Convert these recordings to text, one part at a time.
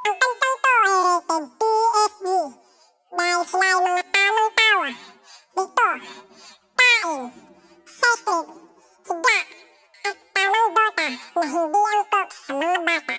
Ang kantang to ay rated PSG dahil sila ay mga tamang tawa. Dito, tain, sesig, higa, at tamang dota na hindi angkop sa mga bata.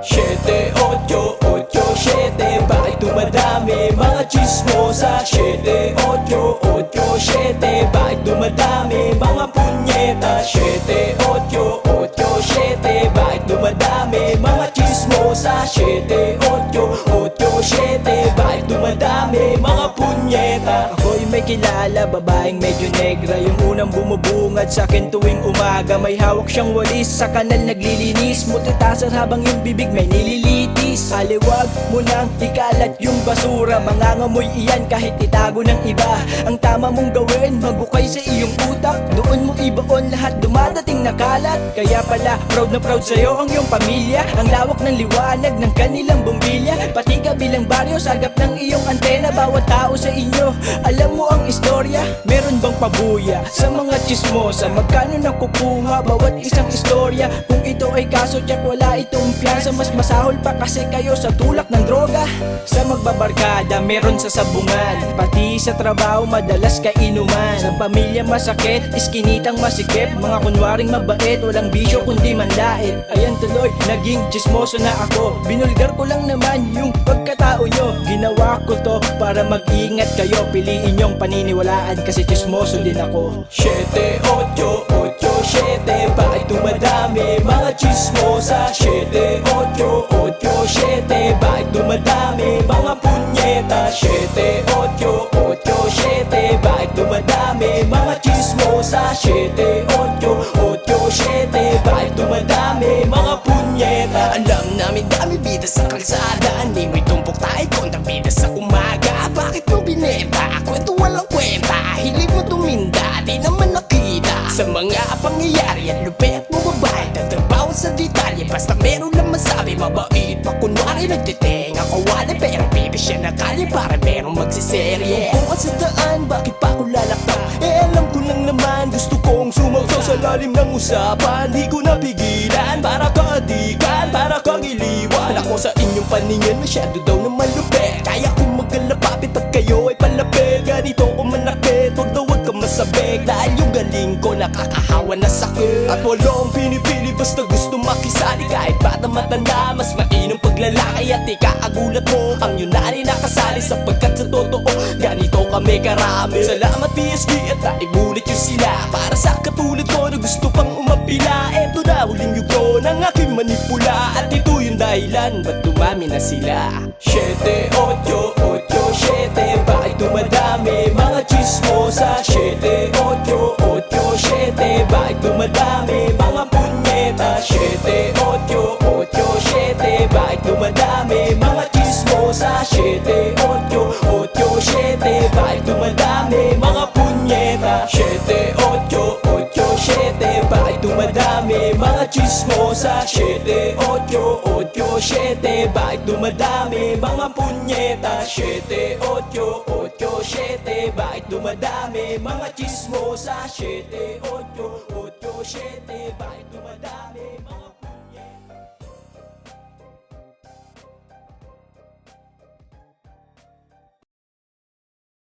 Siete, ocho, ocho, siete, bakit dumadami mga chismosa? Siete, ocho, ocho, siete, bakit dumadami mga punyeta? Siete, ocho, ocho, siete, bakit dumadami mga chismosa? Siete, ocho, ocho, siete, bakit dumadami mga punyeta? Ako'y may kilala, babaeng medyo negra, yung unang bumubungad sa'kin tuwing umaga. May hawak siyang walis, sa kanal naglilinis, multitasker habang yung bibig may nililitis. Aliwag mo nang ikalat yung basura, mangangamoy iyan kahit itago ng iba. Ang tama mong gawin, magukay sa iyong utak, doon mo ibaon lahat dumadating na kalat. Kaya pala proud na proud sa'yo ang iyong pamilya, ang lawak ng liwanag ng kanilang bumbilya. Pati kabilang baryo, sagap ng iyong antena, bawat tao sa inyo alam mo ang istorya. Meron bang pabuya sa mga chismosa? Magkano nakukuha bawat isang istorya? Kung ito ay kaso, tiyak wala itong piyansa. Mas masahol pa kasi kayo sa tulak ng droga. Sa magbabarkada, meron sa sabungan, pati sa trabaho madalas kainuman. Sa pamilya masakit, iskinitang masikip, mga kunwaring mabait, walang bisyo kundi manlait. Ayan tuloy, naging chismoso na ako. Binulgar ko lang naman yung pagkatao nyo. Ginawa ko to para mag-ingat kayo. Piliin yung paniniwalaan kasi chismoso din ako. Siete, ocho, ocho, siete, bakit dumadami mga chismosa? Siete, ocho, ocho, siete, bakit dumadami mga punyeta? Siete, ocho, ocho, siete, bakit dumadami mga chismosa? Siete, ocho, ocho, siete, bakit dumadami mga punyeta? Alam namin dami bida sa kalsada, hindi mo'y tumpok tayo kontang bida sa umaga. Bakit mo binenta? Kwento walang kwenta, hilig mo tuminda, di naman nakita sa mga pangyayari. At lupet mo babae, tatrabaho sa detalye, basta meron lang masabi. Mabait pa kunwari nagtitenga kawali, pero bibi siya na kalye para merong magsiserye. Kung ka sa daan, bakit pa ako lalaktak? Alam ko lang naman, gusto kong sumawsaw sa lalim ng usapan. Di ko napigilan, para kaadikan, para kang iliwan. Ako sa inyong paningin, masyado daw naman lupet. Kaya kong magalapapit at kayo ay palapit. Ganito ko manakit, wag daw wag ka masabik, dahil yung galing ko nakakahawa na sakit. At walang pinipili, basta gusto makisali. Kahit bata matanda, mas mainam paglalaki. At ikaagulat mo ang yunani nakasali, sapagkat sa totoo ganito kami karami. Salamat PSG at naibulit yung sila, para sa katulad ko na gusto pang umapila. Eto na huling yugo ng aking manipula, at ito yung dahilan ba't dumami na sila. Siete, ocho, ocho, siete, bakit dumadami mga chismosa? Siete, ocho, ocho, siete, bakit dumadami mga punyeta? Siete, ocho, ocho, siete, bakit dumadami mga chismosa? Siete, ocho, ocho, siete, bakit dumadami mga punyeta? Siete, ocho, ocho, siete, bakit dumadami mga chismosa? Siete, ocho, ocho, siete, bakit dumadami mga punyeta? Siete, ocho, ocho, siete, bakit dumadami mga chismosa? Siete, ocho, ocho, siete, bakit dumadami